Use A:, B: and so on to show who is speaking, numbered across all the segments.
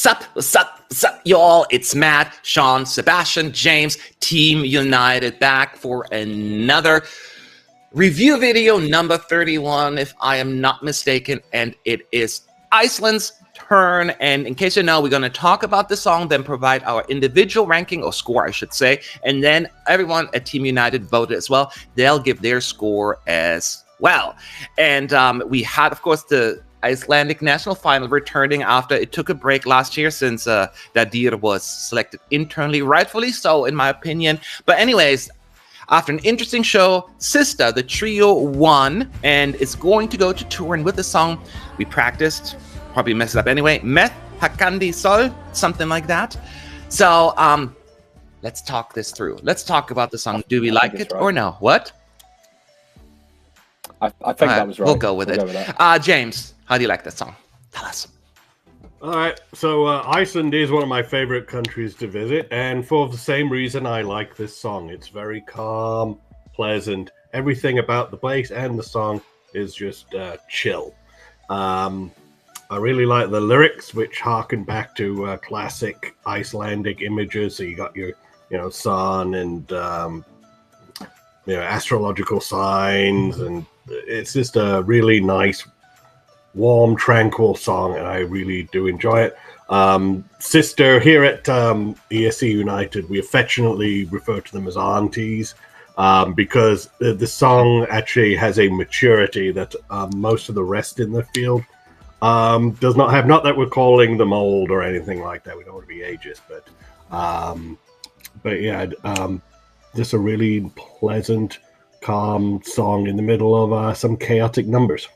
A: What's up, y'all? It's Matt, Sean, Sebastian, James, Team United back for another review video, number 31, if I am not mistaken, and it is Iceland's turn. And in case you know, we're going to talk about the song, then provide our individual ranking, or score, I should say, and then everyone at Team United voted as well. They'll give their score as well. And we had, of course, the Icelandic national final returning after it took a break last year since Dadir was selected internally, rightfully so, in my opinion. But anyways, after an interesting show, Systur, the trio, won, and it's going to go to Turin with the song we practiced. Probably messed it up anyway. Með hækkandi sól, something like that. So let's talk this through. Let's talk about the song. Do we like it or no? What?
B: I think that was right.
A: We'll go with it. James, how do you like that song? Tell us.
C: All right. So Iceland is one of my favorite countries to visit. And for the same reason, I like this song. It's very calm, pleasant. Everything about the place and the song is just chill. I really like the lyrics, which harken back to classic Icelandic images. So you got your, sun and, astrological signs. And it's just a really nice, warm, tranquil song, and I really do enjoy it. Systur, here at ESC United, we affectionately refer to them as aunties, because the song actually has a maturity that most of the rest in the field does not have. Not that we're calling them old or anything like that. We don't want to be ageist, but yeah, just a really pleasant, calm song in the middle of some chaotic numbers.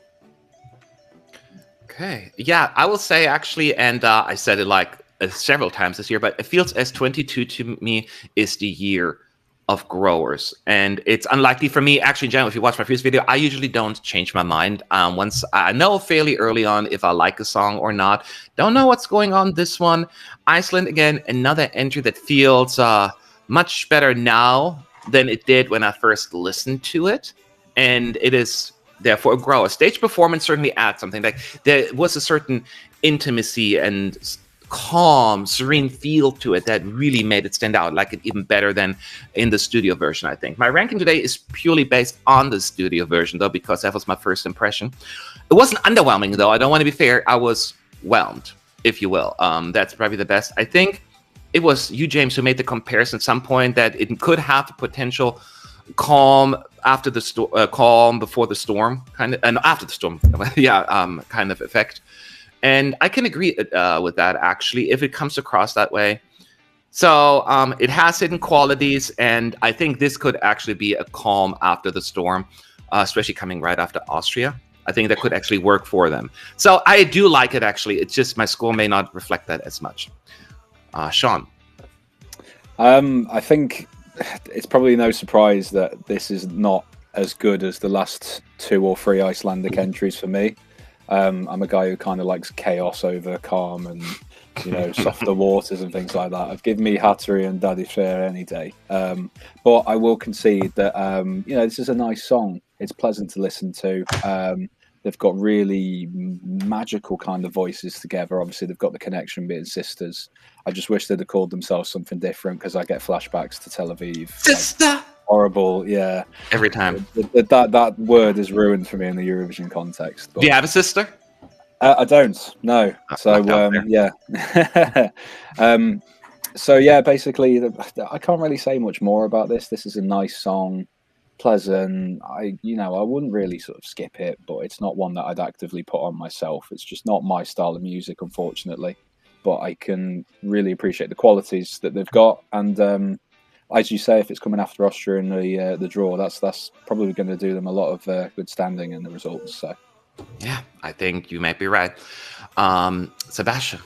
A: Okay. Yeah, I will say actually, and I said it several times this year, but it feels as 22 to me is the year of growers. And it's unlikely for me, actually, in general, if you watch my previous video, I usually don't change my mind. Once I know fairly early on if I like a song or not. Don't know what's going on this one. Iceland, again, another entry that feels much better now than it did when I first listened to it. And it is therefore a grower. Stage performance certainly adds something. Like there was a certain intimacy and calm, serene feel to it that really made it stand out, like it even better than in the studio version, I think. My ranking today is purely based on the studio version, though, because that was my first impression. It wasn't underwhelming, though. I don't want to be fair. I was whelmed, if you will. That's probably the best. I think it was you, James, who made the comparison at some point that it could have the potential calm after the storm, calm before the storm, kind of, and after the storm, yeah, kind of effect. And I can agree with that, actually, if it comes across that way. So it has hidden qualities, and I think this could actually be a calm after the storm, especially coming right after Austria. I think that could actually work for them. So I do like it, actually. It's just my score may not reflect that as much. Sean?
B: I think it's probably no surprise that this is not as good as the last 2 or 3 Icelandic entries for me. I'm a guy who kind of likes chaos over calm and, softer waters and things like that. Give me Hattori and Daddy Fair any day. But I will concede that, this is a nice song. It's pleasant to listen to. They've got really magical kind of voices together. Obviously, they've got the connection being sisters. I just wish they'd have called themselves something different, because I get flashbacks to Tel Aviv.
A: Sister!
B: Horrible, yeah.
A: Every time.
B: That word is ruined for me in the Eurovision context. But,
A: do you have a sister?
B: I don't, no. So, yeah. So, yeah, basically, I can't really say much more about this. This is a nice song. Pleasant. I wouldn't really sort of skip it, but it's not one that I'd actively put on myself. It's just not my style of music, unfortunately. But I can really appreciate the qualities that they've got, and as you say, if it's coming after Austria in the draw, that's probably going to do them a lot of good standing in the results. So,
A: yeah, I think you might be right. Sebastian?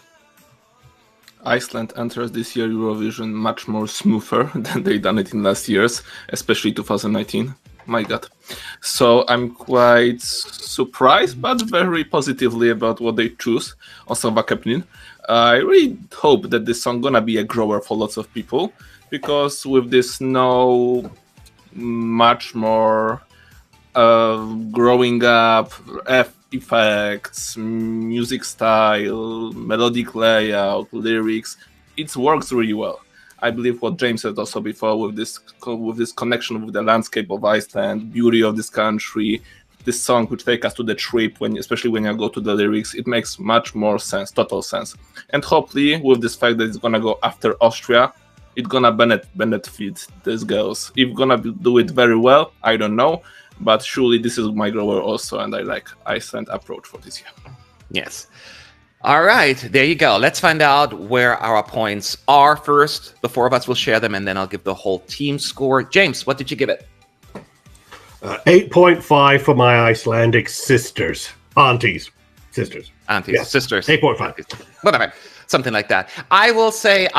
D: Iceland enters this year Eurovision much more smoother than they done it in last years, especially 2019. My God. So I'm quite surprised, but very positively about what they choose on Savakeplin. I really hope that this song gonna be a grower for lots of people, because with this much more growing up, effects, music style, melodic layout, lyrics, it works really well. I believe what James said also before with this connection with the landscape of Iceland, beauty of this country, this song would take us to the trip, especially when you go to the lyrics, it makes much more sense, total sense. And hopefully with this fact that it's gonna go after Austria, it's gonna benefit these girls. If gonna do it very well, I don't know, but surely this is my grower also, and I like Iceland approach for this year.
A: Yes. All right, there you go. Let's find out where our points are first. The four of us will share them, and then I'll give the whole team score. James, what did you give it?
C: 8.5 for my Icelandic sisters. Aunties. Sisters.
A: Aunties.
C: Yes.
A: Sisters.
C: 8.5.
A: Whatever. Something like that. I will say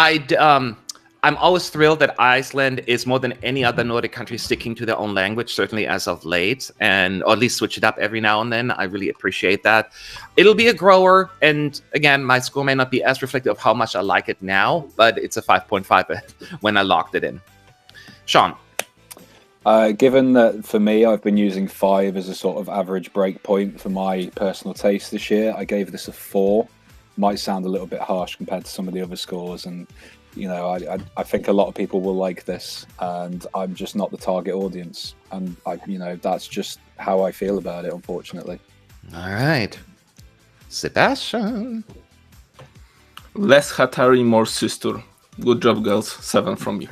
A: I'm always thrilled that Iceland is more than any other Nordic country sticking to their own language, certainly as of late, or at least switch it up every now and then. I really appreciate that. It'll be a grower, and again, my score may not be as reflective of how much I like it now, but it's a 5.5 when I locked it in. Sean?
B: Given that for me, I've been using 5 as a sort of average break point for my personal taste this year, I gave this a 4. Might sound a little bit harsh compared to some of the other scores, and I think a lot of people will like this, and I'm just not the target audience, and that's just how I feel about it, unfortunately.
A: All right, Sebastian.
D: Less Hatari, more Systur. Good job, girls. 7 from you.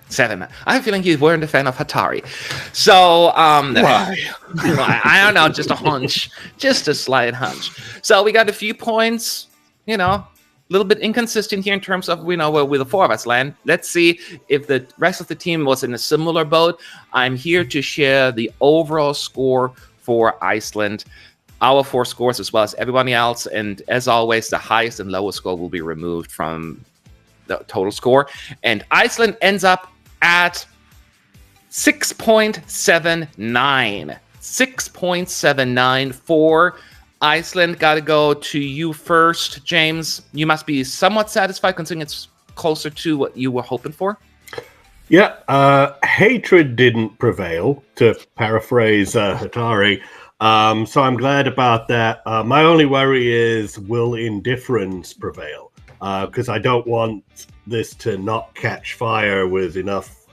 A: 7. I have a feeling you weren't a fan of Hatari, so
D: why?
A: I don't know, just a hunch, just a slight hunch. So we got a few points, a little bit inconsistent here in terms of where the four of us land. Let's see if the rest of the team was in a similar boat. I'm here to share the overall score for Iceland, our 4 scores as well as everybody else. And as always, the highest and lowest score will be removed from the total score. And Iceland ends up at 6.79. 6.79 for Iceland. Got to go to you first, James. You must be somewhat satisfied considering it's closer to what you were hoping for.
C: Yeah, hatred didn't prevail, to paraphrase Hatari. So I'm glad about that. My only worry is, will indifference prevail? Because I don't want this to not catch fire with enough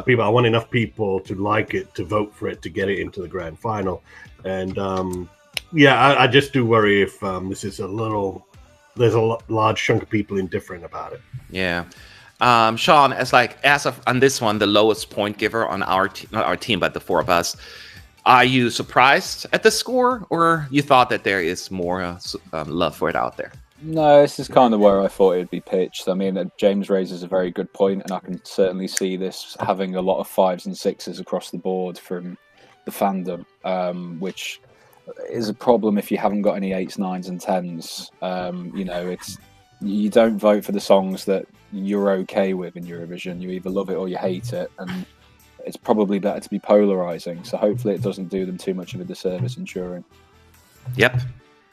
C: people. I want enough people to like it, to vote for it, to get it into the grand final. And I just do worry if this is there's a large chunk of people indifferent about it.
A: Yeah. Sean, as of on this one, the lowest point giver on not our team, but the 4 of us, are you surprised at the score, or you thought that there is more love for it out there?
B: No, this is kind of where I thought it would be pitched. I mean, James raises a very good point, and I can certainly see this having a lot of 5s and 6s across the board from the fandom, which is a problem if you haven't got any 8s, 9s, and 10s. You don't vote for the songs that you're okay with in Eurovision. You either love it or you hate it, and it's probably better to be polarizing. So hopefully it doesn't do them too much of a disservice in Turin.
A: Yep,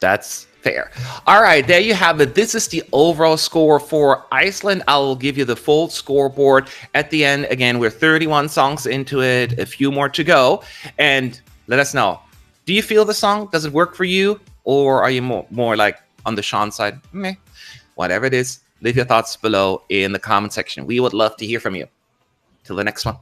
A: that's fair. All right, there you have it. This is the overall score for Iceland. I will give you the full scoreboard at the end. Again, we're 31 songs into it, a few more to go. And let us know, do you feel the song? Does it work for you? Or are you more like on the Sean side? Meh. Whatever it is, leave your thoughts below in the comment section. We would love to hear from you. Till the next one.